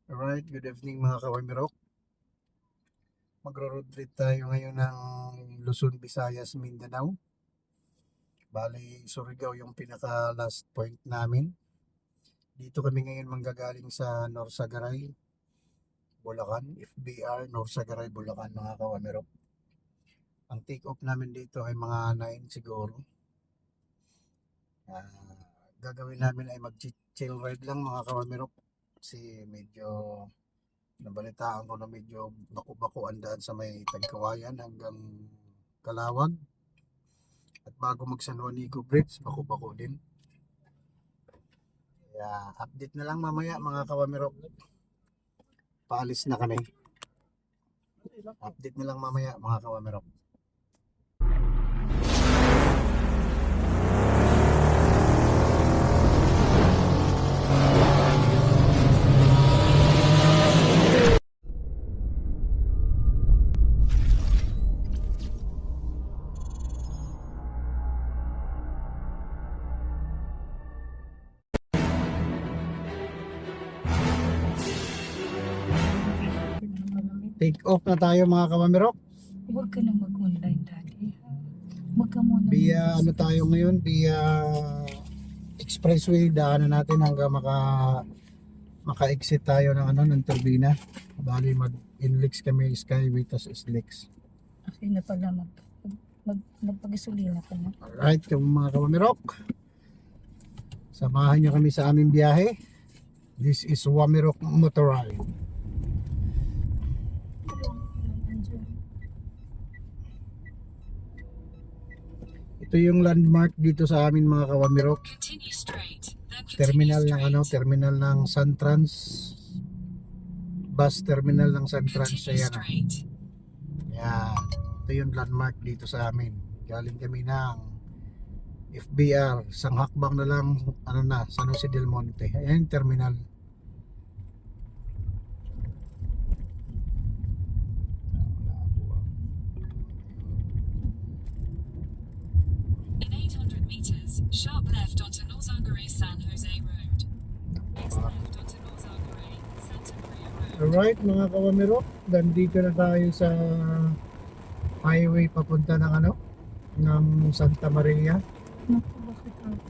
Alright, good evening mga kawamirok. Magro-road trip tayo ngayon ng Luzon, Visayas, Mindanao. Bali, Surigao yung pinaka last point namin. Dito kami ngayon manggagaling sa Norsagaray, Bulacan, FBR, Norsagaray, Bulacan mga kawamirok. Ang take off namin dito ay mga 9 siguro. Gagawin namin ay mag-chill ride lang mga kawamirok. Kasi medyo nabalitaan ko na medyo bako-bako ang daan sa may Tagkawayan hanggang Kalawag. At bago mag San Juanico Bridge, bako-bako din. Kaya update na lang mamaya mga kawamirok. Paalis na kami. Update na lang mamaya mga kawamirok. Take off na tayo mga kawamirok. Huwag ka na mag-online dati. Huwag ka muna. Via ano tayo ngayon? Via expressway, daanan natin hanggang maka-exit tayo ng turbina. Bali mag-inlex kami, Skyway tas Islex. Okay na pala magpag-isulina ka na. Alright, mga kawamirok. Samahan nyo kami sa aming biyahe. This is Wamirok Motor Ride. Ito yung landmark dito sa amin mga kawamirok. Terminal terminal ng Suntrans. Bus terminal ng Suntrans. Ayan. Yan. Ito yung landmark dito sa amin. Galing kami ng FBR. Isang hakbang na lang San Jose del Monte. Ayan yung terminal. Sharp left onto Norzagaray San Jose Road. Next left onto Norzagaray Santa Maria Road. Alright mga kawamirok, nandito na tayo sa highway papunta ng Santa Maria.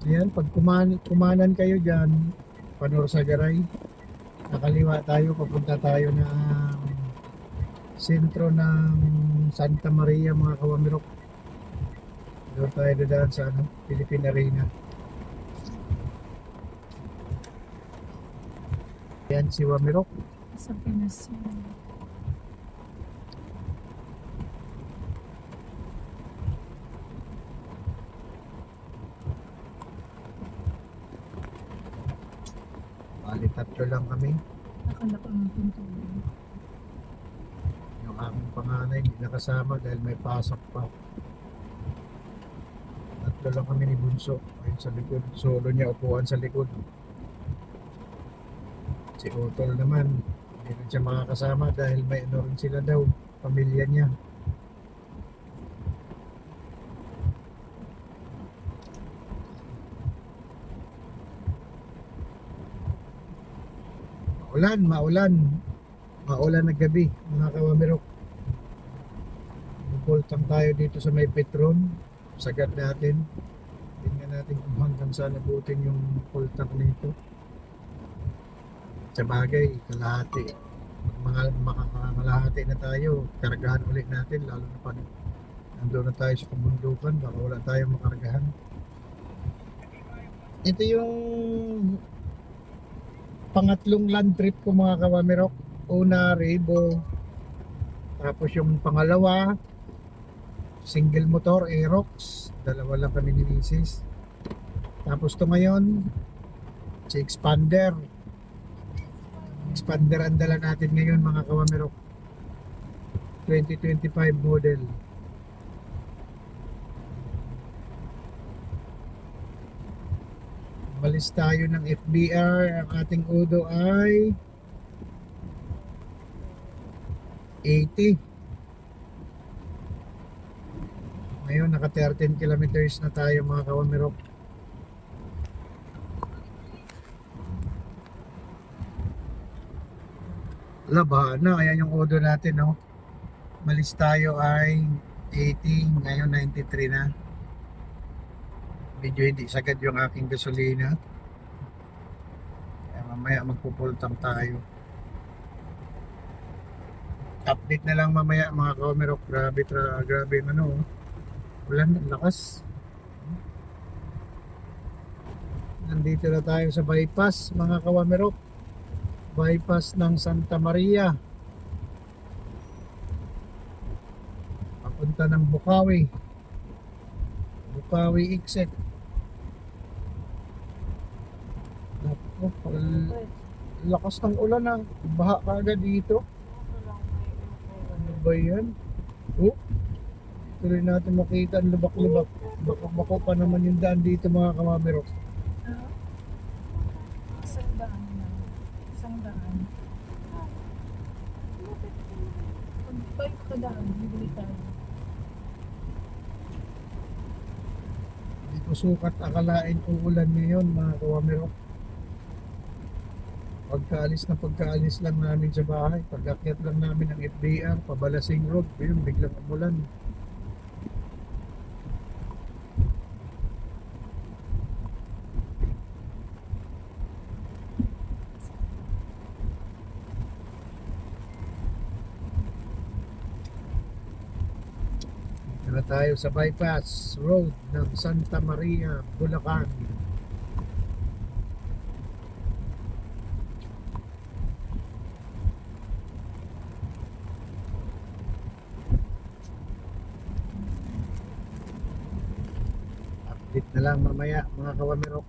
Ayan, pag kumanan kayo dyan, Norzagaray, nakaliwa tayo, papunta tayo ng sentro ng Santa Maria mga kawamirok. Doon tayo dadaan sa Philippine Arena. Yan si Wamirok. Sa Pinas. Bali, tatlo lang kami. Nakalak ang pinto. Yung aming panganay hindi nakasama dahil may pasok pa. Tatlo lang kami ni Bunso. Ayun sa likod. Solo niya upuan sa likod. Si Utol naman, hindi rin siya makakasama dahil may rin sila daw, pamilya niya. Maulan na gabi, mga kawamirok. Bupultang tayo dito sa may Petron. Sagad natin. Tingnan natin kung hanggang saan nabutin yung pultang nito. Sa bagay, kalahati. Makakalahati na tayo, kargahan ulit natin, lalo na pa nandun na tayo sa kabundukan, baka wala tayong makargahan. Ito yung pangatlong land trip ko mga kawamirok. Una, Rebo. Tapos yung pangalawa, single motor, Aerox. Dalawa lang kami ni Mrs. Tapos to ngayon, si Expander ang dala natin ngayon mga kawamirok. 2025 model. Balis tayo ng FBR. Ang ating odo ay 80. Ngayon naka 13 kilometers na tayo mga kawamirok. Labana, ayan yung order natin, no? Malis tayo ay 80, ngayon 93 na. Medyo hindi sagad yung aking gasolina. Kaya mamaya magpupultang tayo. Update na lang mamaya mga kamerok. Grabe yung ano. Ulan, lakas. Nandito na tayo sa bypass mga kawamerok. Bypass ng Santa Maria. Papunta ng Bukawi. Bukawi exit. Naku, lakas ng ulan na. Baha ka agad dito. Ano ba yan? Oh, tuloy natin makita ang lubak-lubak. Bako pa naman yung daan dito mga kawamerok. Isang daan na. Isang daan. Pag tayo kadaan, bibili tayo. Hindi ko sukat akalain uulan ngayon mga kawamerok. Pagkaalis lang namin sa bahay, pag-akyat lang namin ng FBR, Pabalasing Road, yun, biglang umulan. Dito na tayo sa bypass road ng Santa Maria, Bulacan. Update na lang mamaya mga kawamerok.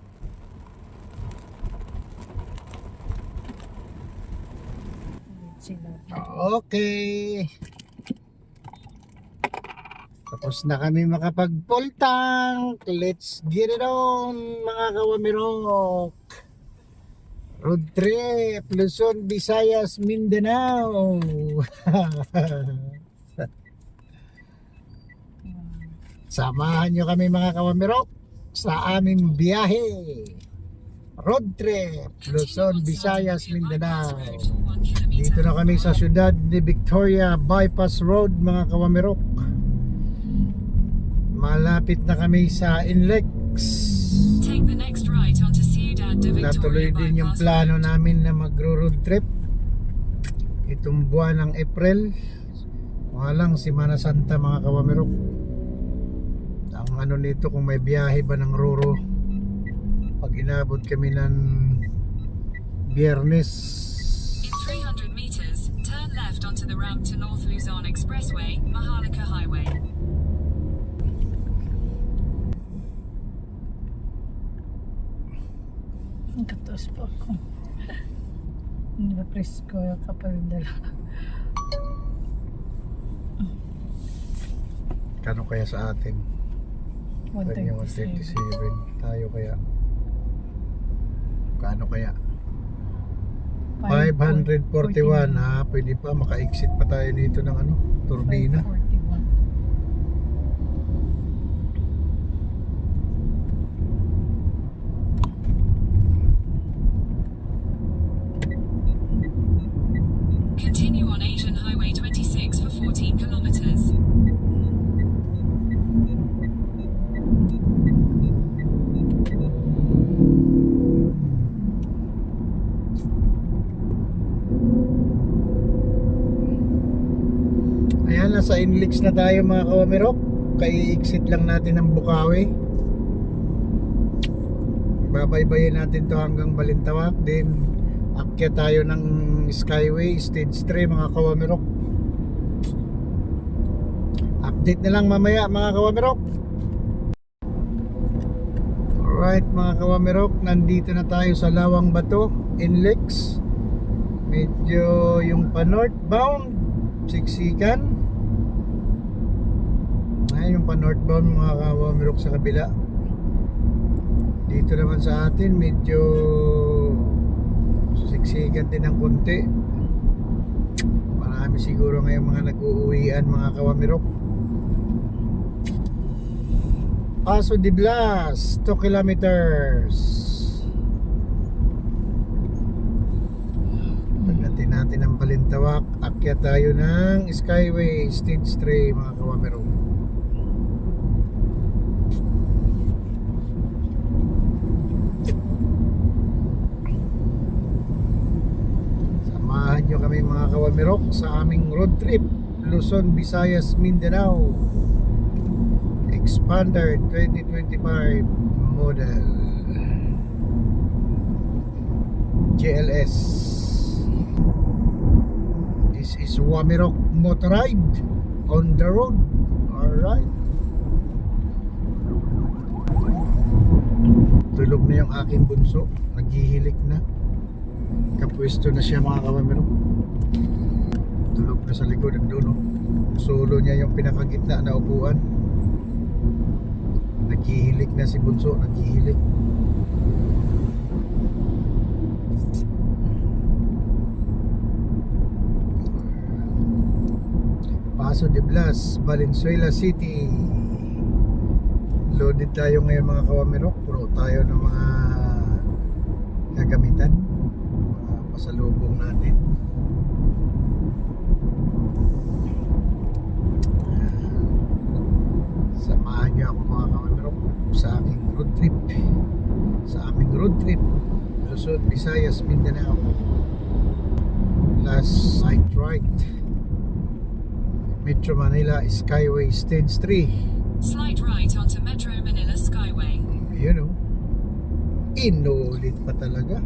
Ulit sila. Okay. Tapos na kami makapag-full tank. Let's get it on mga kawamerok. Road trip, Luzon, Visayas, Mindanao. Samahan nyo kami mga kawamerok sa aming biyahe. Road trip, Luzon, Visayas, Mindanao. Dito na kami sa syudad ni Victoria Bypass Road mga kawamerok. Malapit na kami sa Inlex. Take the next right onto Ciudad de Natuloy Victoria din yung bypass plano road. namin na magro-road trip itong buwan ng April. Walang Semana Santa mga kawamerok. Ang ano nito kung may biyahe ba ng Roro pag inabot kami ng Biyernes. In 300 meters, turn left onto the ramp to North Luzon Expressway, Maharlika Highway. Ang katos po ako. Hindi ba presko yung kapal dala. Kano kaya sa atin? 137. 137. Tayo kaya? Kano kaya? 541 ha, pwede pa maka-exit pa tayo dito ng ano, turbina. 541. Continue on Asian Highway 26 for 14 kilometers. Ayan, nasa Inlex na tayo mga kawamerok. Kai-exit lang natin ang Bukawi. Babaybayin natin to hanggang Balintawak. Then akyat tayo ng Skyway Stage 3 mga kawamerok. Update na lang mamaya mga kawamerok. Alright mga kawamerok, nandito na tayo sa Lawang Bato, Inlex. Medyo yung pa northbound siksikan. Ayan yung pa northbound mga kawamerok sa kabila. Dito naman sa atin medyo siksikan din ng konti. Marami siguro ngayon mga nag-uuwian mga kawamerok. Paso de Blas, 2 kilometers. Pagdating natin ang Balintawak. Akyat tayo ng Skyway Stage 3 mga kawamero. Samahan nyo kami mga kawamirok sa aming road trip Luzon, Visayas, Mindanao Expander 2025 model GLS. This is Wamirok Motorride on the road. Alright. Tulog na yung aking bunso. Naghihilik na. Kapwesto na siya mga kawamirok. Tulog na sa likod ng dulo. Solo niya yung pinakagitna na upuan. Naghihilik na si bunso. Naghihilik. Paso de Blas, Valenzuela City. Loaded tayo ngayon mga kawamirok. Puro tayo ng mga gagamitan, mga pasalubong natin. Samahan niyo ako mga kawamirok sa aking road trip. Sa aming road trip Luzon, Visayas, Mindanao. Last night ride Metro Manila Skyway Stage 3. Slide right onto Metro Manila Skyway. You know, inulit pa talaga.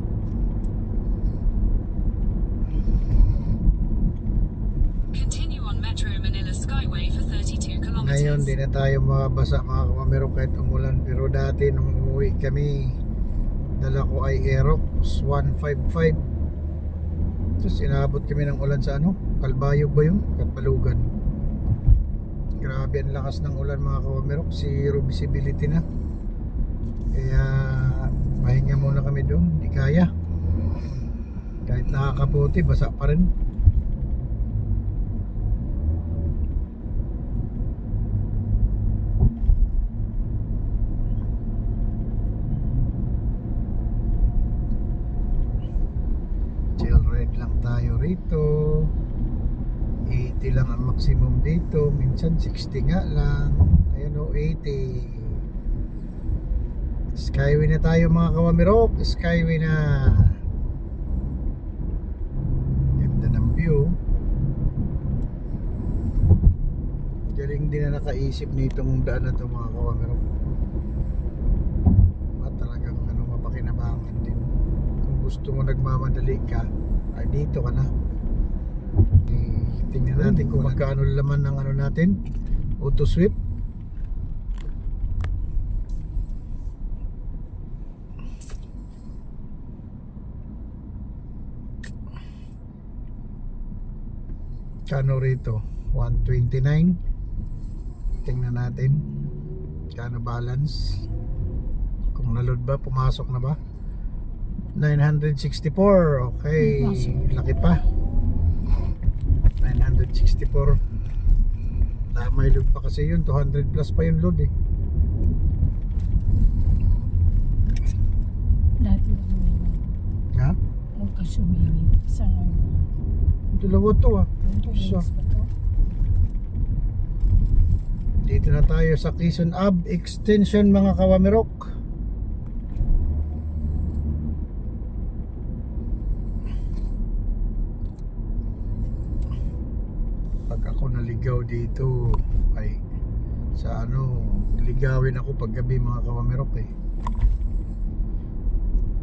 Continue on Metro Manila Skyway for 32 kilometers. Ngayon di na tayo mabasa mga kamamero kahit umulan. Pero dati nung umuwi kami, dala ko ay Aerox 155. Tapos inabot kami ng ulan sa ano, Kalbayog ba yun? Katbalugan. Grabe ang lakas ng ulan mga kamamero. Zero visibility na. Kaya pahinga muna kami doon. Di kaya. Kahit nakakaputi, basa pa rin. Chill ride lang tayo rito. 80 lang ang maximum dito. Minsan 60 nga lang. Ayun o, 80. Skyway na tayo mga kawamirok. Skyway na. Ganda ng view. Galing din na nakaisip nitong daan na ito mga kawamirok. Talagang ano, mapakinabangan din. Kung gusto mo nagmamadali ka, ay dito ka na. Tingnan natin kung magkano laman ng ano natin, auto sweep. Kano rito? 129. Tingnan natin kano balance, kung naload ba, pumasok na ba. 964. Okay, laki pa. 964. May load pa kasi yun. 200 plus pa yung load eh. Dati sumingit. Ha? Huwag ka sumingit. Isa ngayon. Dalawa to ah. Isa. Tulis pa to. Dito na tayo sa Quezon Ave Extension mga kawamirok. Pag ako naligaw dito ay sa ano, ligawin ako pag gabi mga kawamirok eh.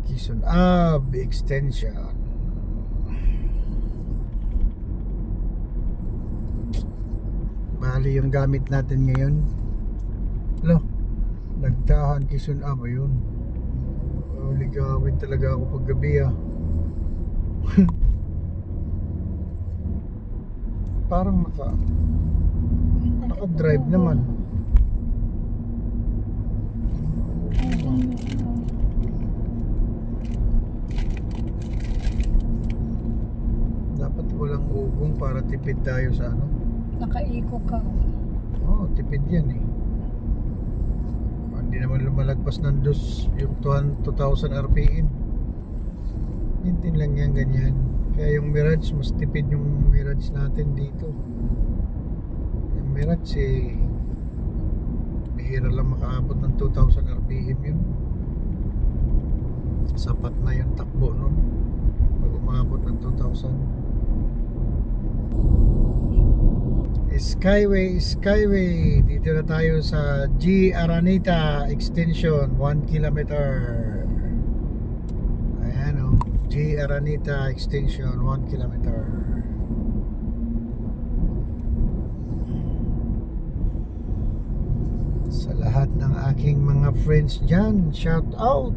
Quezon Ave Extension. Bali yung gamit natin ngayon. Lo, nagtahan Quezon Ave yun. Ligawin talaga ako pag gabi ah. Parang naka-drive naman. Dapat walang ugong para tipid tayo sa ano. Nakaiko ka. Oo, tipid yan eh. Hindi naman lumalagpas ng yung 2,000 RPM. Hintin lang yan, ganyan. Kaya yung Mirage, mas tipid yung Mirage natin dito. Yung Mirage bihira lang makaabot ng 2,000 RPM yun. Sapat na yung takbo nun pag umabot ng 2,000. Skyway. Dito na tayo sa G. Araneta Extension 1 kilometer. Ayan o, G. Araneta Extension 1 kilometer. Sa lahat ng aking mga friends dyan, shout out.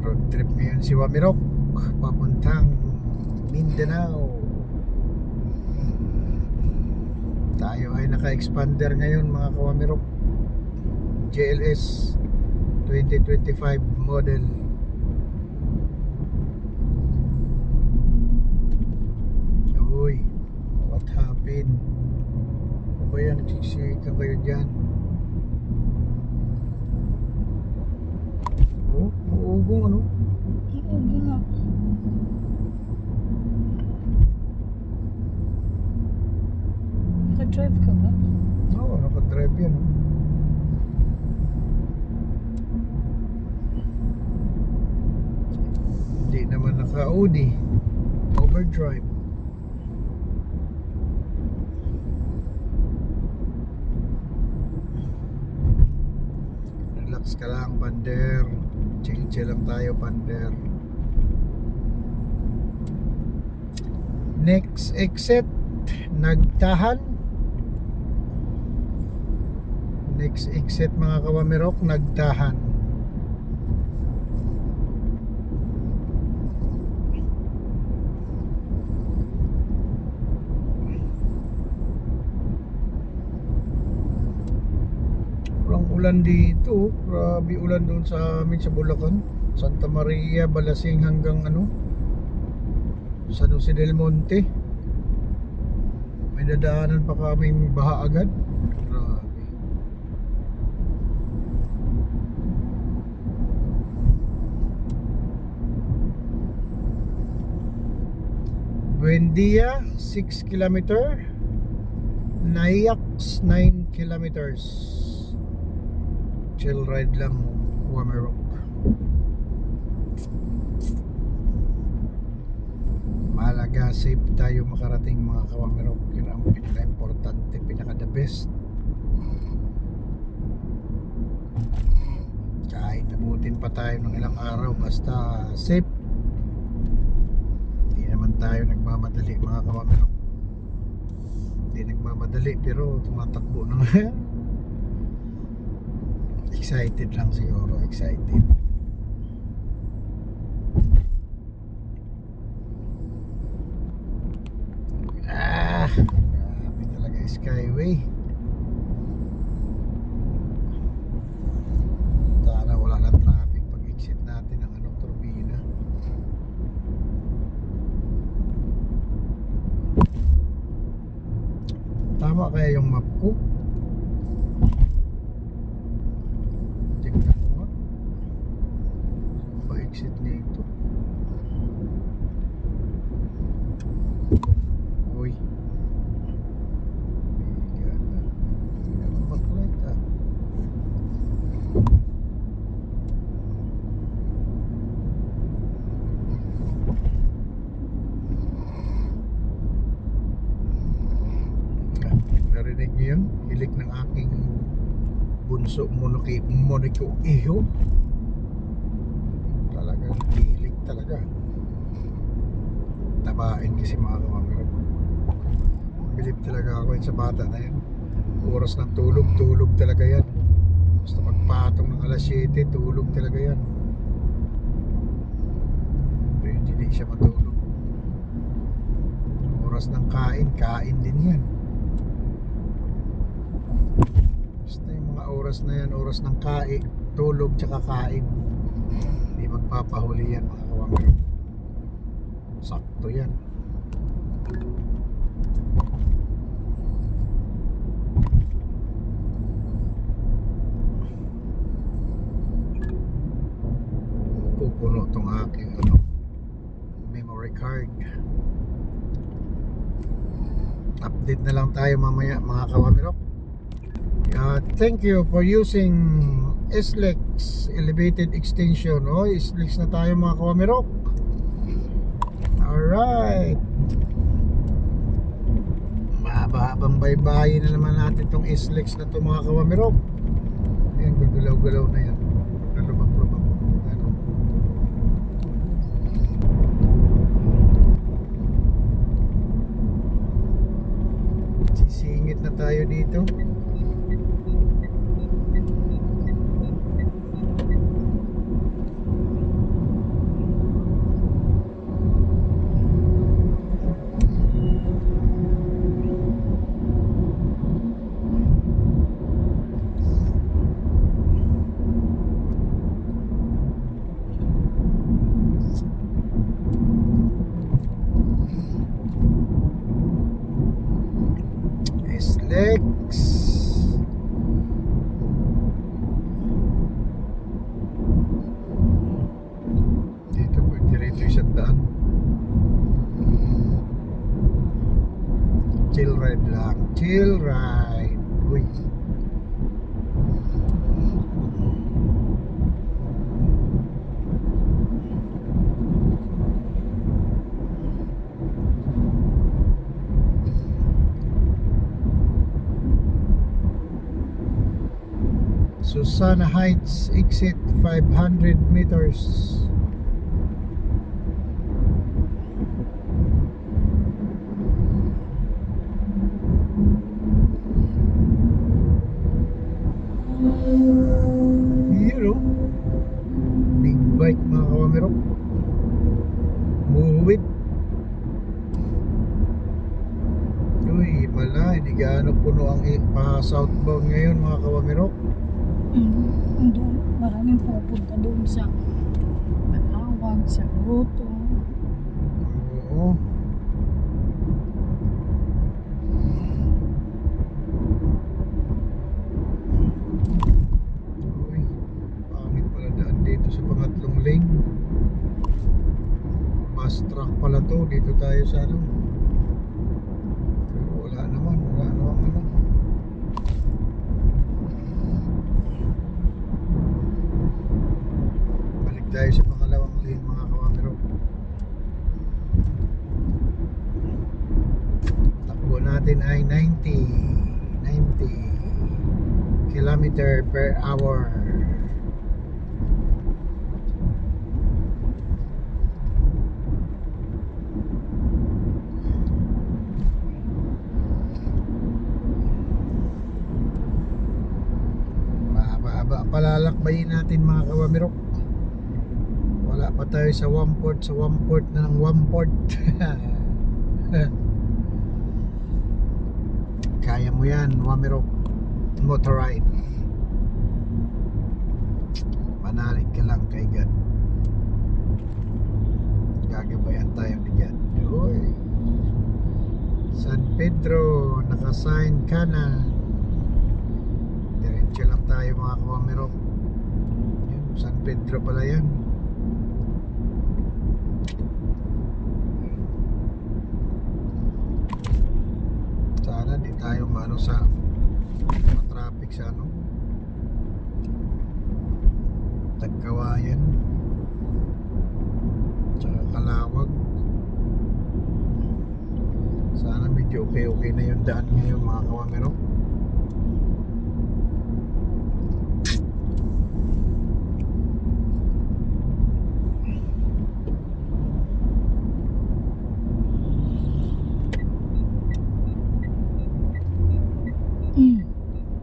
Road trip ngayon si Wamirok papuntang Mindanao. Tayo ay naka-expander ngayon mga kawamirok. JLS 2025 model. Uy, what happened? Ano ba yan? Nagsisikan kayo dyan? Oh, uugong ano? Oo nga. Naka-drive ka ba? Oo, nakadrive yan. Oh. Hindi naman naka-OD. Overdrive. Relax ka lang, Pander. Chill lang tayo, Pander. Next exit, Nagtahan. Next exit mga kawamirok, Nagtahan. Walang ulan dito. Grabe ulan doon sa amin sa Bulacan. Santa Maria, Balasing hanggang San Jose del Monte. May dadaanan pa kaming baha agad. Grabe. Buendia 6 kilometer. Nayax 9 kilometers. Chill ride lang, Wamirok. Malaga, safe tayo makarating mga kawamirok. Yun ang pinaka-importante, pinaka-the best. Kahit nabutin pa tayo ng ilang araw, basta safe. Hindi naman tayo nagmamadali mga kawamirok. Hindi nagmamadali pero tumatakbo na. Excited lang siguro, excited. Grabe talaga Skyway. Sana wala ng traffic pag exit natin ng turbina. Tama kaya yung map ko? Tignan ko nga. Pa-exit nito. Uy. Bigat na. Hindi naman mag-light ah. Narinig niyo yun? Hilik ng aking bunso Moniko Iho. Talagang hilik talaga. Tabain kasi mga kawamirok. Bilib talaga ako sa bata na yan. Oras ng tulog talaga yan. Basta magpatong ng alas 7, tulog talaga yan. Pero hindi siya matulog. Oras ng kain din yan. Basta yung mga oras na yan, oras ng tulog tsaka kain. Hindi magpapahuli yan mga kawamirok. Sakto yan. pupuno tong aking memory card. Update na lang tayo mamaya mga kawamirok. Thank you for using SLEX elevated extension. SLEX na tayo mga kawamirok. Alright, mahaba-habang baybayin na naman natin tong SLEX na to mga kawamirok. Ayan, gagalaw-galaw na yan. Lubak-lubak. Sisingit na tayo dito. SLEX. Dito po diretso isang daan. Chill ride lang. Chill ride. Uy. Susana Heights exit 500 meters. Hero big bike mga kawamirok. Move it. Uy, mala, hindi gaano puno ang pa southbound ngayon mga kawamirok. Doon, maraming pupunta doon sa Manawag, sa Grotto. Oo. Uy, pangit pala daan dito sa pangatlong lane. Bus truck pala to. Dito tayo sa Pero wala naman Balik tayo sa pangalawang lane mga kawamirok. Takbo natin ay 90 kilometer per hour. Mahaba palalakbayin natin mga kawamirok. Wala pa tayo sa 1/4 na ng 1/4. Kaya mo yan, Wamirok. Motorride. Manalig ka lang kay God. Gagabayan tayo ni God. Uy. San Pedro, nakasign ka na. Diretso lang tayo mga Wamirok. San Pedro pala yan. Sana di tayo maano sa traffic sa Tagkawayan tsaka Kalawag. Sana medyo okay na yung daan ngayon mga Kawamirok.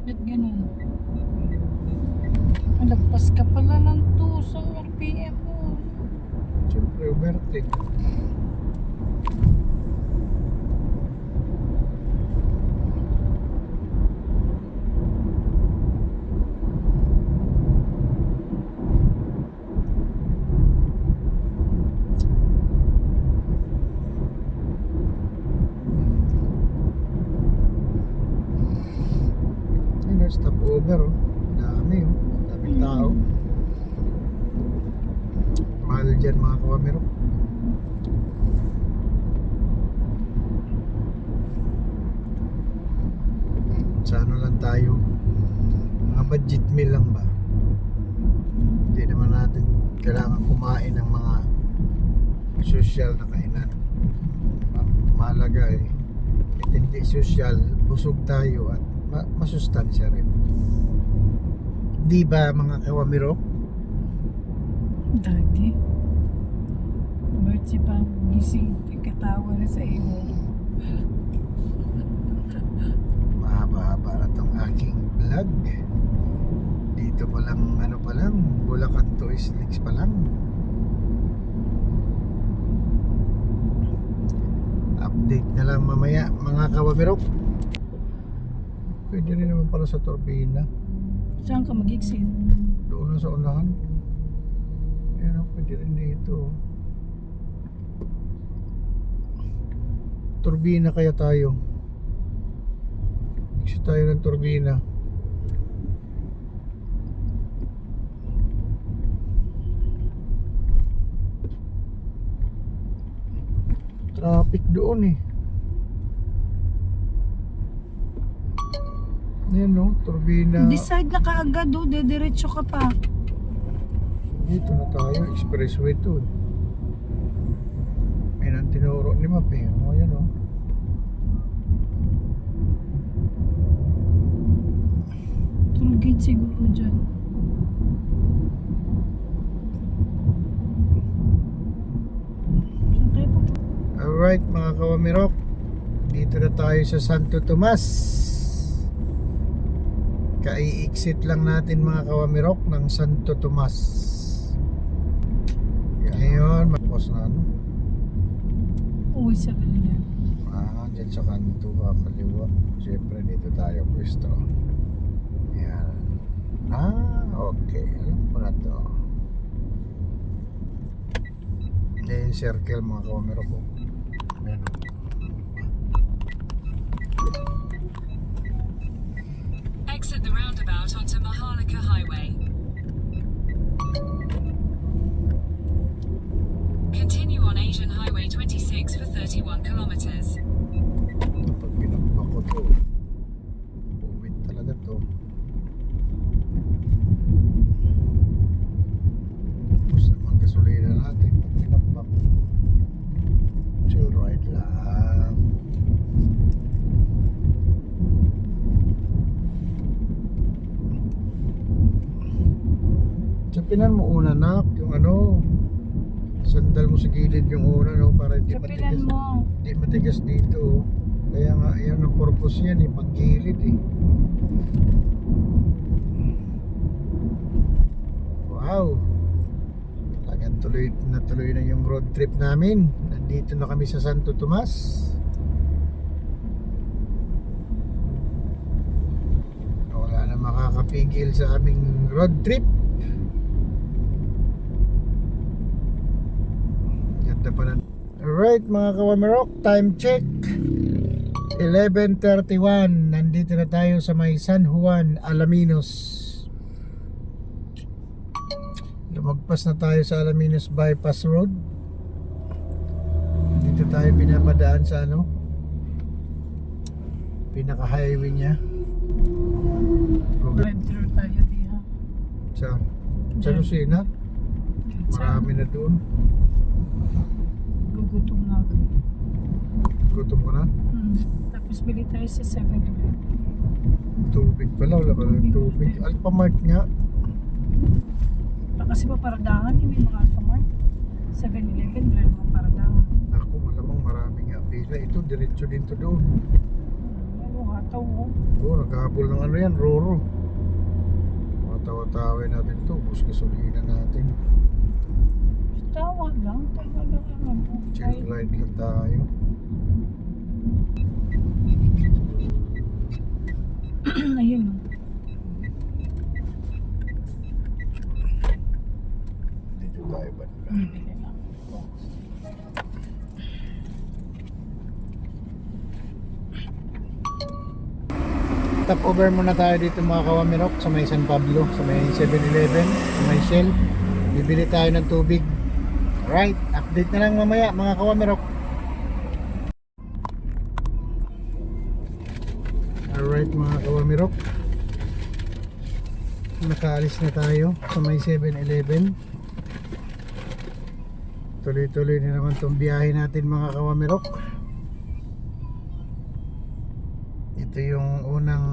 Ba't ganun? Malagpas ka pala ng 2 sa RPM mo. Siyempre overtake. Stop over, daming tao. dyan mga kawamero. Sa ano lang tayo, mga budget meal lang ba? Hindi naman natin kailangan kumain ng mga social na kainan. Mahalaga eh, hindi social, busog tayo at masustansya rin. Di ba mga kawamero? Dati. Ba't si Pang gising, katawa na sa iyo. Mahaba-haba na tong aking vlog. Dito pa lang, ano pa lang, Bulacan to Islex pa lang. Update na lang mamaya mga kawamero. Pwede rin naman pala sa Turbina. Saan ka mag-exit? Doon na sa unahan. Ayan o, pwede rin dito. Turbina kaya tayo. Exit tayo ng Turbina. Traffic doon eh. Ayan no, Turbina. Decide na kaagad do, dediretso ka pa. Dito na tayo, expressway to. Ayan ang tinuro ni Map eh. O yan o. Tollgate siguro dyan. Saan kayo pa? Alright mga kawamirok, dito na tayo sa Santo Tomas. Kai-exit lang natin mga kawamirok ng Santo Tomas. Ngayon, makos na ano? Uwi sa kanila. Dyan sa kanto kaliwa. Siyempre dito tayo pwesto. Yan. Okay. Alam ko na to. Yan yung circle mga kawamirok ko. Ayan o. Exit the roundabout onto Maharlika Highway. Continue on Asian Highway 26 for 31 kilometers. Pag binakbak ko to, puwit talaga to. Tapos naman gasolina natin pag binakbak. Chill ride lang. Sapinan mo una nak, yung ano, sandal mo sa gilid yung una no, para hindi Kapilan matigas. mo. Hindi matigas dito. Kaya nga, yan ang purpose yan eh, paggilid eh. Wow! Talagang tuloy na yung road trip namin. Nandito na kami sa Santo Tomas. Wala na makakapigil sa aming road trip. Ganda pa na. Alright mga kawamirok, time check 11:31. Nandito na tayo sa may San Juan, Alaminos. Lumagpas na tayo sa Alaminos Bypass Road. Dito tayo pinapadaan sa ano, pinaka-highway niya. Drive-thru tayo diha. Sa Lucena. Marami na doon. Gugutom na ako. Gutom ko na. Tapos bili tayo sa 7-Eleven. Tubig pala, wala pa ng tubig. Alphamart nga. Kasi pa paradahan, hindi mga Alphamart. 7-Eleven, wala mga paradahan. Ako malamang marami nga pila. Ito, diretso din to doon. Ano, hataw mo. Oo, naghahabol ng ano yan, Roro. Matawa-tawin natin to. Bus gasolina natin. Tawag lang, tayo lang ano. Chill ride lang tayo. Ayun o. Dito tayo ba? Bibili lang. Top over muna tayo dito mga kawamirok sa may San Pablo, sa may 7-Eleven, sa may Shell. Bibili tayo ng tubig. Right, update na lang mamaya mga kawamirok. Alright mga kawamirok, nakaalis na tayo sa may 7-Eleven. Tuloy-tuloy na naman itong biyahe natin mga kawamirok. Ito yung unang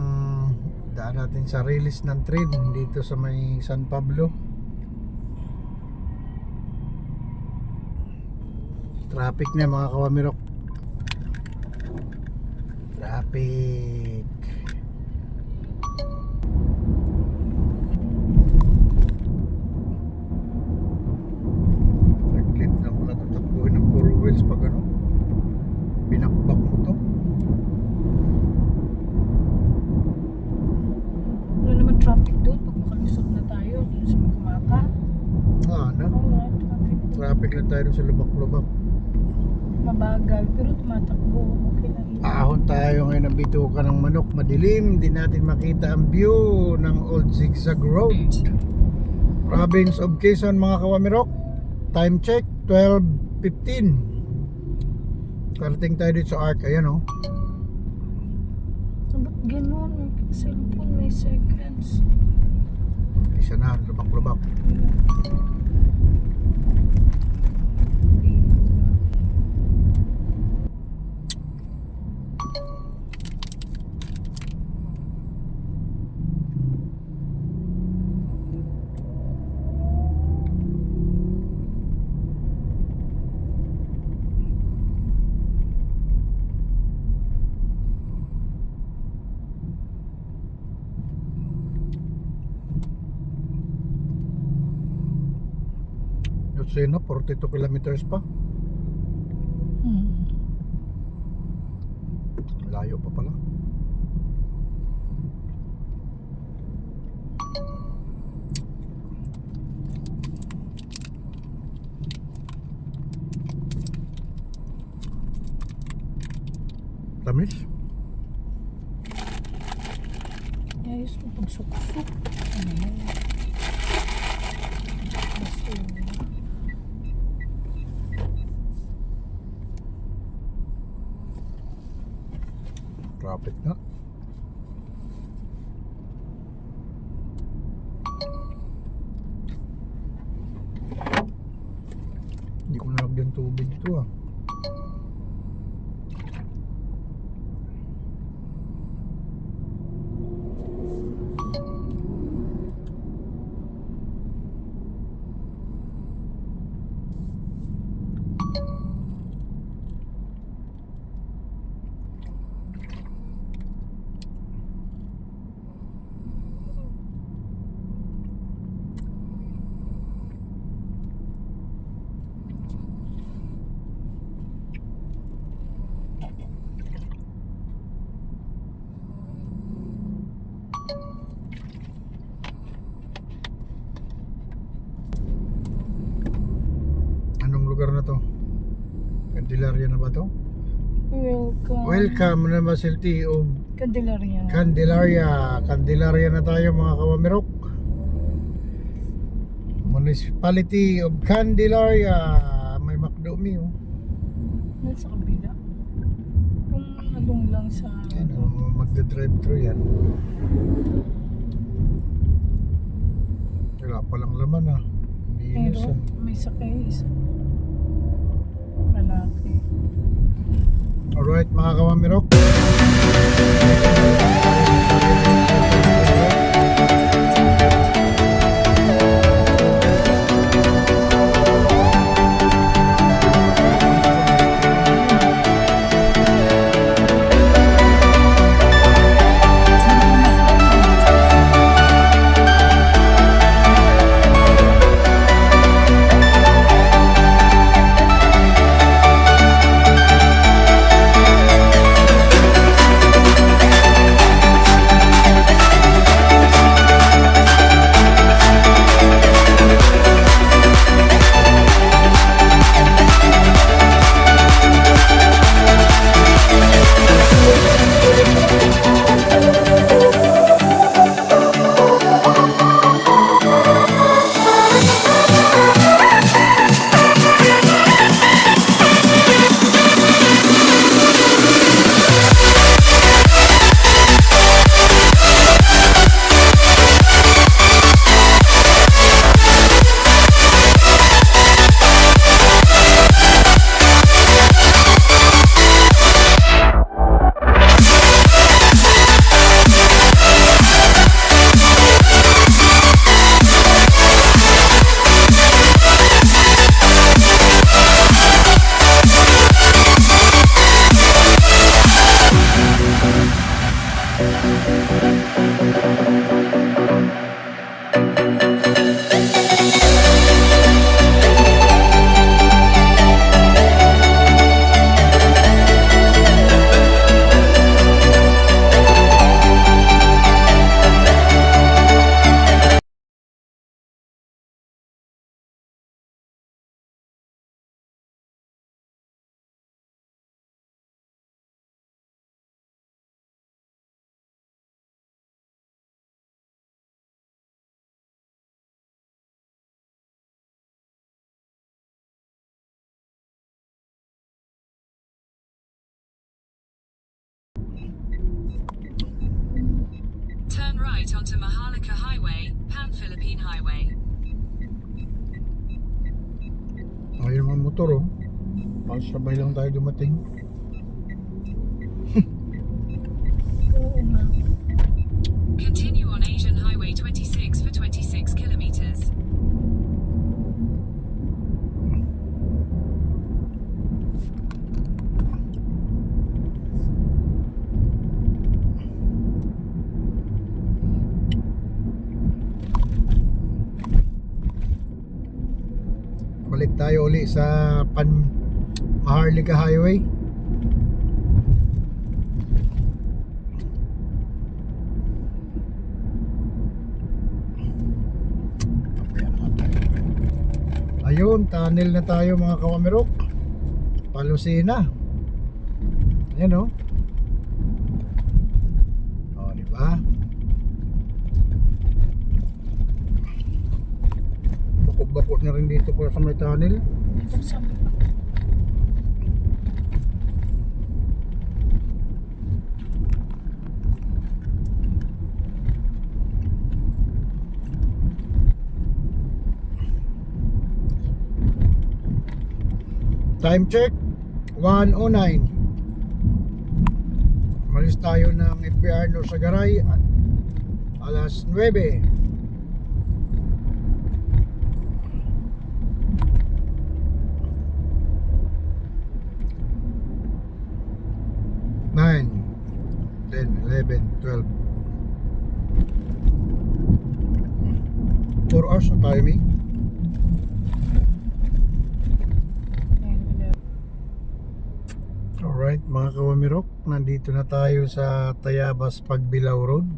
daan natin sa release ng train dito sa may San Pablo. Traffic na mga kawamirok. Traffic. Naglit lang pala tatakbuhin ng 4 wheels pag ano, binakbak mo to. Wala naman traffic doon pag makalusot na tayo doon sa Magumaka. Ano? Wala traffic doon. Traffic lang tayo sa lubak-lubak. Mabagal pero tumatakbo. Okay lang yun. Ahon tayo ngayon ng bituka ng manok. Madilim, di natin makita ang view ng Old Zigzag Road, Province of Quezon mga kawamirok. Time check 12:15. Karating tayo dito sa Arc. Ayan o. So, ba't ganun? May cellphone, may seconds. Isa na, lubak-lubak. Lucena, 42 kilometers pa. Layo pa pala. Tamis? Ayos ko pag suksok. Ano yan? Basura. Traffic na. Hindi ko nalagyan tubig ito ah. Anong lugar na to? Candelaria na ba to? Welcome. Welcome na ba City of Candelaria. Candelaria. Candelaria na tayo mga kawamirok. Municipality of Candelaria. May McDo oh. Nasa kabila. Kung along lang sa... Ano, magda-drive-thru yan. Wala palang laman ah. Linis Pero ah. may sakay isa. Lalaki. Alright mga kawamirok. right onto Maharlika Highway, Pan-Philippine Highway. Ayun mga motor oh. Pasabay lang tayo dumating. Oo nga. Continue on Asian Highway 26 for 26 kilometers. Balik tayo uli sa Maharlika Highway. Ayun, tunnel na tayo mga kawamirok. Palusina. Ayan oh. Oh, di ba? Bakot-bakot na rin dito pala sa may tunnel. Dito sa Time check 1:09. Malis tayo ng FBR Norsagaray at alas 9. Nine, 10, 11, 12. 4 hours na tayo, Mi. Alright mga kawamirok, nandito na tayo sa Tayabas Pagbilao Road.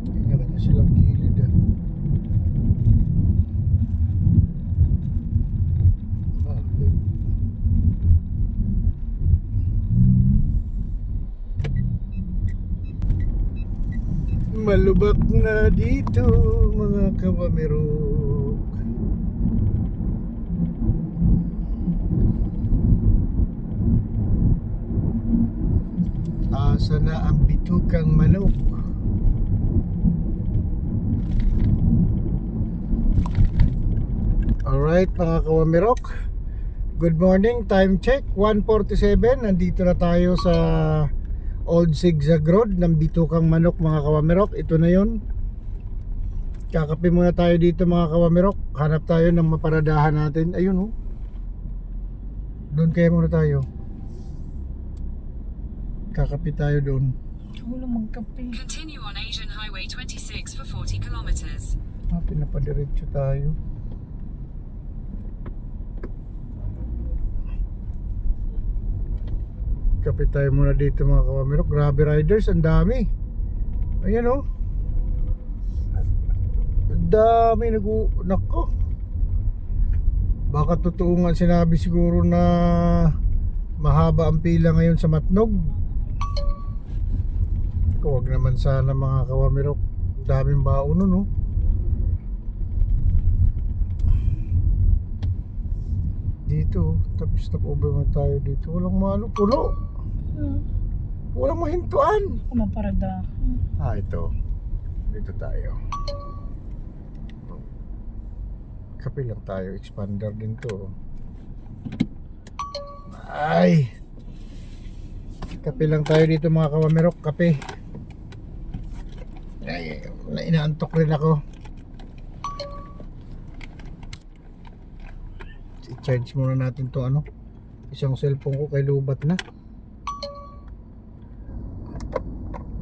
Kanya-kanya silang gilid ah. Bakit? Malubak na dito mga kawamirok. Asa na ang bitukang manok? Alright mga kawamirok, good morning, time check 1:47. Nandito na tayo sa Old Zigzag Road ng Bitukang Manok mga kawamirok. Ito na yun. Kakape muna tayo dito mga kawamirok. Hanap tayo ng maparadahan natin. Ayun oh. Doon kaya muna tayo. Kakape tayo doon. Wala magkape. Continue on Asian Highway 26 for 40 kilometers. Pinapadiretso tayo. Kape tayo muna dito mga kawamirok. Grabe riders, ang dami. Ayan oh. Ang dami nako. Baka totoo nga sinabi siguro na mahaba ang pila ngayon sa Matnog. Huwag naman sana mga kawamirok. Daming baon nun oh. Dito, tapos stop over na tayo dito. Walang malo, puno. Walang mahintuan. Kumaparada. Ito. Dito tayo. Kape lang tayo. Expander din to. Ay. Kape lang tayo dito mga kawamirok. Kape. Ay, inaantok rin ako. I-charge muna natin to ano. Isang cellphone ko kay lubat na.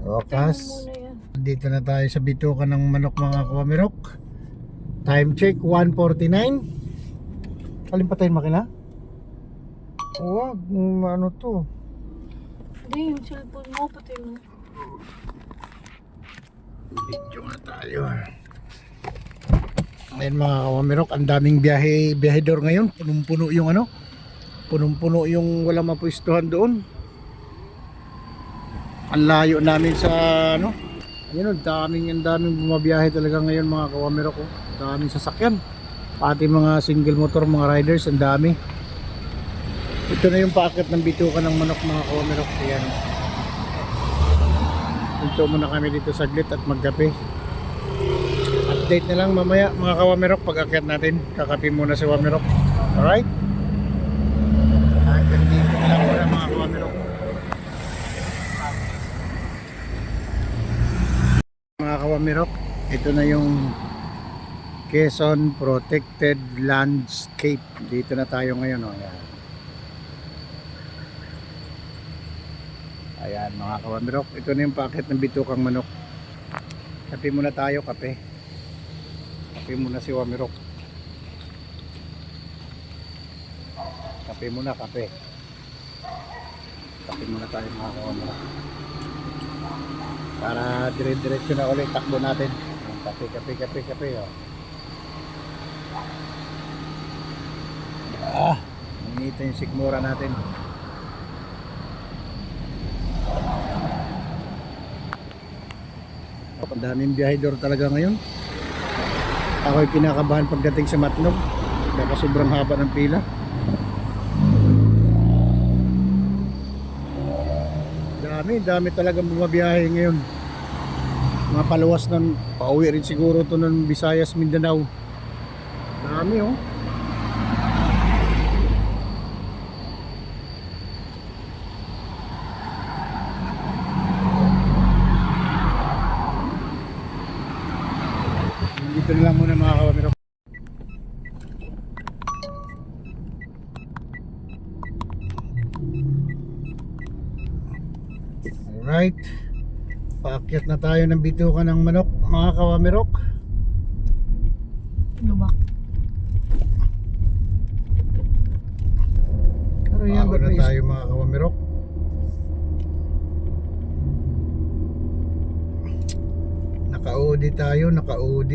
Okas. Dito na tayo sa bitukan ng manok mga kawamirok. Time check 1:49. Alin pa tayo makina? Huwag, ano to? Hindi, yung cellphone mo, pati mo. Video na tayo. Ngayon mga kawamirok, ang daming biyahedor ngayon. Punong-puno yung ano? Punong-puno yung walang mapwestuhan doon. Ang layo namin sa ano? Yan o, daming bumabiyahe talaga ngayon mga kawamero ko. Daming sasakyan. Pati mga single motor, mga riders, ang dami. Ito na yung paakit ng bituka ng manok mga kawamero ko. Yan. Punto muna kami dito saglit at magkape. Update na lang mamaya mga kawamerok pag akyat natin. Kakape muna si Wamerok. Alright? Hanggang dito na lang muna mga kawamerok. Mga kawamerok, ito na yung Quezon Protected Landscape. Dito na tayo ngayon. Oh. Ayan. Ayan mga kawamerok, ito na yung packet ng bitukang manok. Kape muna tayo, kape. Kape muna si Wamerok. Kape muna, kape. Kape muna tayo mga kawamerok. Para dire-diretso na ulit takbo natin. Kape, kape, kape, kape. Oh. Nangita yung sikmura natin. Ang daming biyahedor talaga ngayon. Ako'y kinakabahan pagdating sa Matnog. Baka sobrang haba ng pila. Dami talagang bumabiyahe ngayon. Mga paluwas ng pauwi rin siguro to ng Visayas, Mindanao. Dami oh. Dito na lang muna mga kawamero. Alright, paakyat na tayo ng bituka ng manok mga kawamerok. Lubak. Pero yan ba na tayo mga kawamerok? Naka-OD tayo, naka-OD.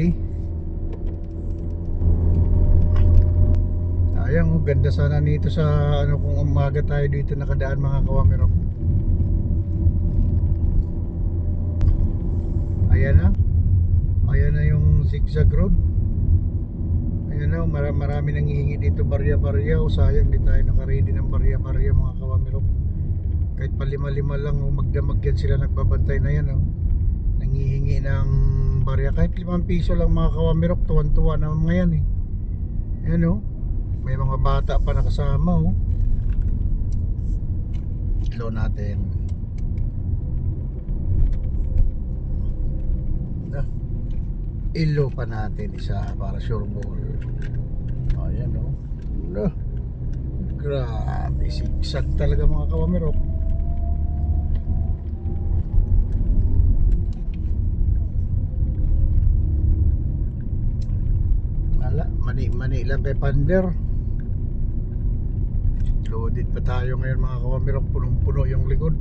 Sayang, oh, ganda sana nito sa ano kung umaga tayo dito nakadaan mga kawamerok. Ayan na. Ayan na yung zigzag road. Ayan na, marami nang hihingi dito barya-barya. O sayang, di tayo nakaready ng barya-barya mga kawamerok. Kahit pa lima-lima lang, magdamag yan sila, nagbabantay na yan. Nanghihingi ng barya. Kahit 5 piso lang mga kawamerok, tuwan-tuwa na mga yan eh. Ayan o. May mga bata pa nakasama o. Slow natin. Ilo pa natin isa para sure ball. Ayan o. Grabe, sigsag talaga mga kawamerok. Wala, mani lang kay Pander. Loaded pa tayo ngayon mga kawamerok. Punong-puno yung likod.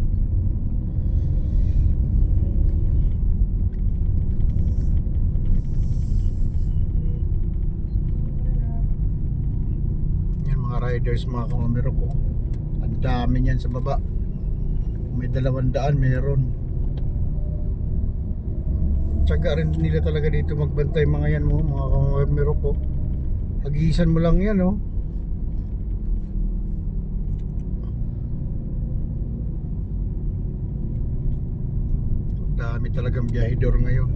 Riders mga kawamerok ko. Ang dami niyan sa baba. May 200 meron. Tsaga rin nila talaga dito magbantay mga yan mo mga kawamerok ko. Hagisan mo lang yan oh. Dami talagang biyahedor ngayon.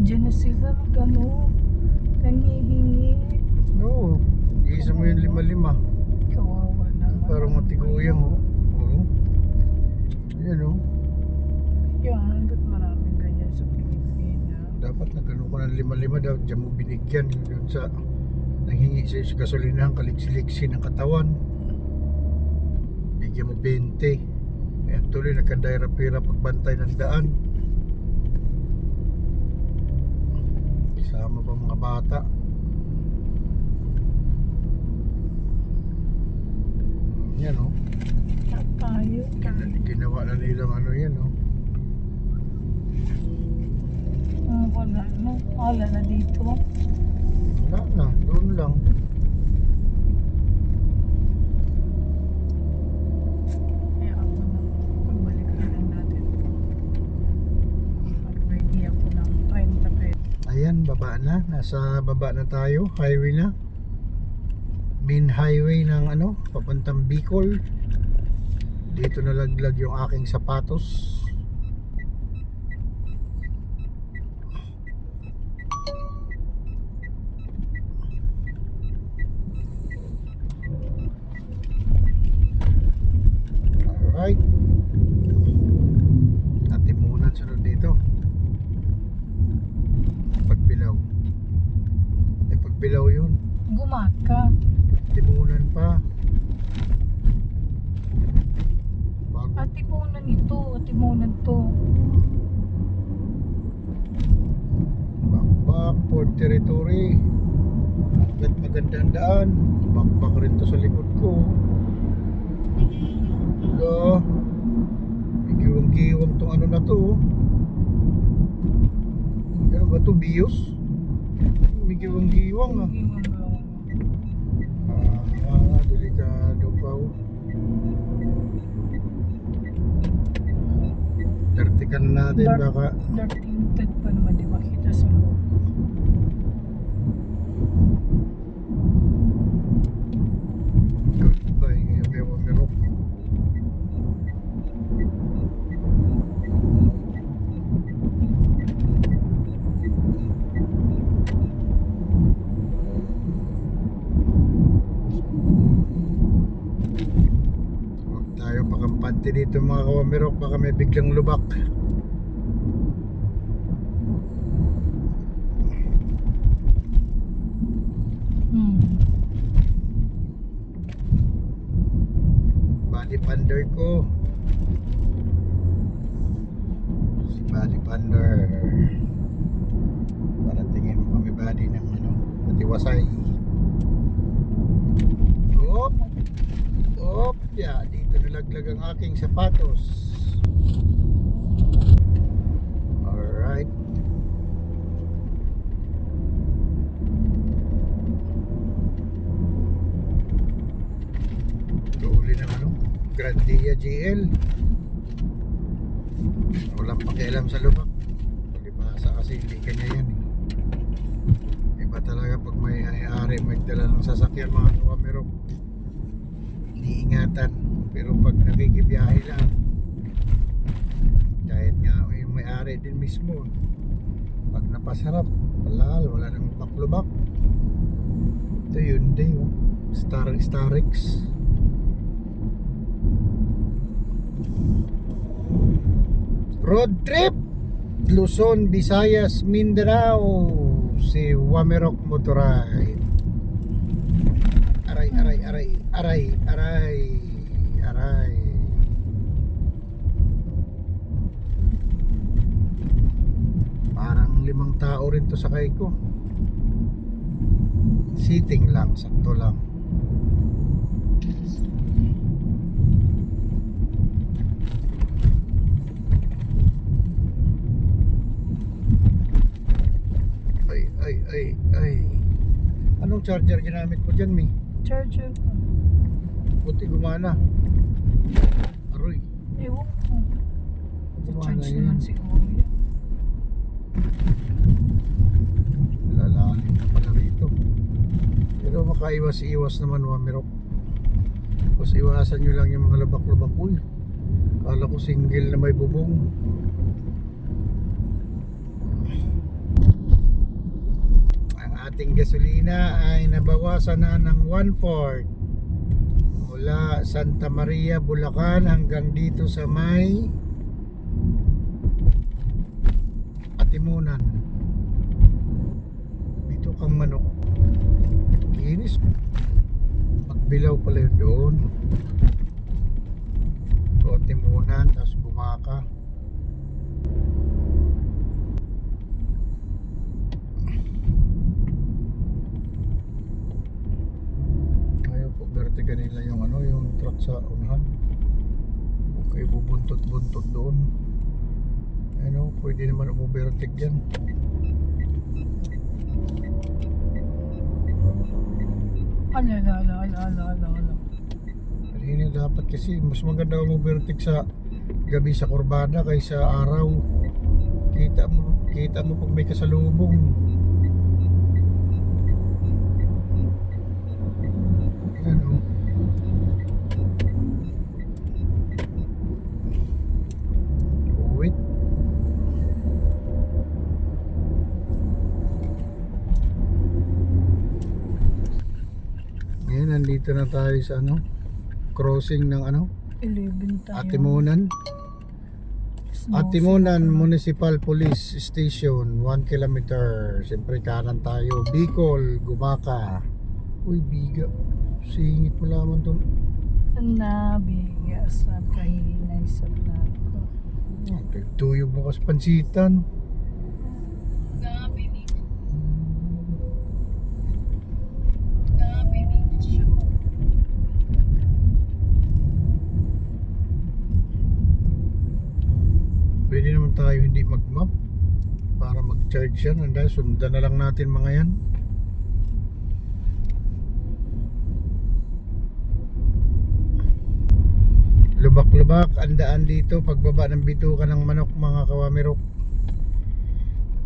Diyan na sila magano, nangihingi. Oo, isa mo yung 5-5. Kawawa naman. Parang matiguyang oh. Oo. Ayan oh. Yan, ba't maraming ganyan sa Pilipinas? Dapat nagano ko ng 5-5 daw. Diyan mo binigyan yun sa nanghingi sa gasolinahan, kaliksi-liksi ng katawan. Bigyan mo 20. Ayan tuloy nagkandayra-pira pagbantay ng daan. Kasama pa mga bata. Yan o. Tayo. Ginawa na nilang ano yan o. Wala na dito. Wala na, doon lang. Ayan, baba na. Nasa baba na tayo. Highway na. Main highway ng ano, papuntang Bicol. Dito nalaglag yung aking sapatos. Alright. Atimunan sunod dito. Pagbilaw. Ay, pagbilaw yun. Gumaka. Timunan pa. Bago. Atimunan ito. Atimunan to. Bakbak, Port Territory. At magandang daan. Bakbak rin to sa likod ko. Hello. May giwang-giwang tong ano na to. Ano ba to? Bios? May giwang-giwang ah. Delikado pa. Vertical natin baka. Dark tinted pa naman. Di makita sa loob. Goodbye, may wamirok. Huwag tayo pakampante dito mga kawamirok, baka may biglang lubak. Body pander ko. Si body pander. Para tingin mo kami body ng ano, matiwasay. Op! Op! Yeah, dito nalaglag ang aking sapatos. Alright. Uli ng ano, Grandia GL. Walang pakialam sa lubak. Palibasa kasi hindi kanya yan eh. Iba talaga pag may ari magdala ng sasakyan mga kawamirok. Iniingatan. Pero pag nakikibiyahe lang, kahit nga yung may ari din mismo, pag napasarap, wala nang lubak-lubak. Ito yun din oh. Starix. Road trip Luzon, Visayas, Mindanao. Si Wamerok Motorride. Aray. Parang 5 tao rin to sakay ko. Sitting lang, sakto lang. Ay. Anong charger ginamit mo dyan, Mi? Charger ko. Buti gumana. Aroy. Ewan ko. Gumana Charge yun. naman siguro yan. Lalalim na pala rito. Pero makaiwas-iwas naman, Wamirok. Tapos iwasan nyo lang yung mga labak-labak. Uy, kala ko single na may bubong. Ating gasolina ay nabawasan na ng 1/4 mula Santa Maria, Bulacan hanggang dito sa may Atimunan. Dito kang manok. Kinis. Magbilaw pala yun doon. Ito Atimunan, tapos Gumaka. Vertical nila yung ano, yung truck sa unahan. Okay, bubuntot-buntot doon. Ano, pwede naman umovertake yan. Ala. Kanina dapat kasi mas maganda umovertake sa gabi sa kurbada kaysa araw. Kita mo pag may kasalubong. Ano? Wait. Ngayon, nandito na tayo sa ano? Crossing ng ano? 11 tayo. Atimunan. Snow Atimunan sila. Municipal Police Station, 1 kilometer. Siyempre kanan tayo. Bicol, Gumaka. Uy, biga. Singit mo lamang to. Nabiga sa kahinay sa plako. Tuyog mo kas pansitan. Pwede naman tayo hindi mag-map para mag-charge yan. Dahil sundan na lang natin mga yan. Lubak-lubak ang daan dito pagbaba ng bituka ng manok mga kawamirok.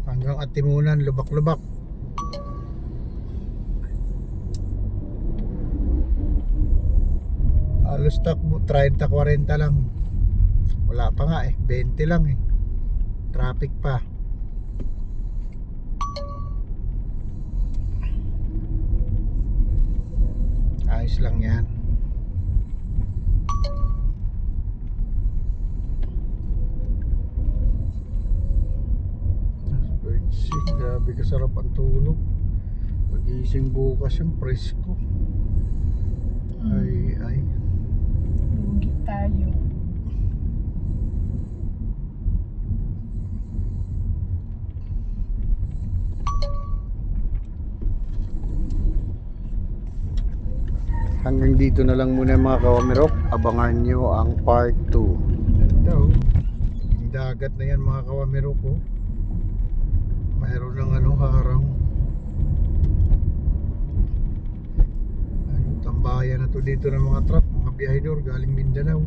Hanggang Atimunan, lubak-lubak. Halos takbo 30-40 lang. Wala pa nga 20 lang Traffic pa. Ayos lang yan. Grabe kasarap ang tulog. Pag-iising bukas yung presko. Ay. Lugi tayo. Hanggang dito na lang muna mga kawamirok. Abangan nyo ang part 2. Ganda oh. Yung dagat na yan mga kawamirok oh. Mayroon ng harang. Ayun, tambayan na to dito ng mga truck, mga biyahedor galing Mindanao.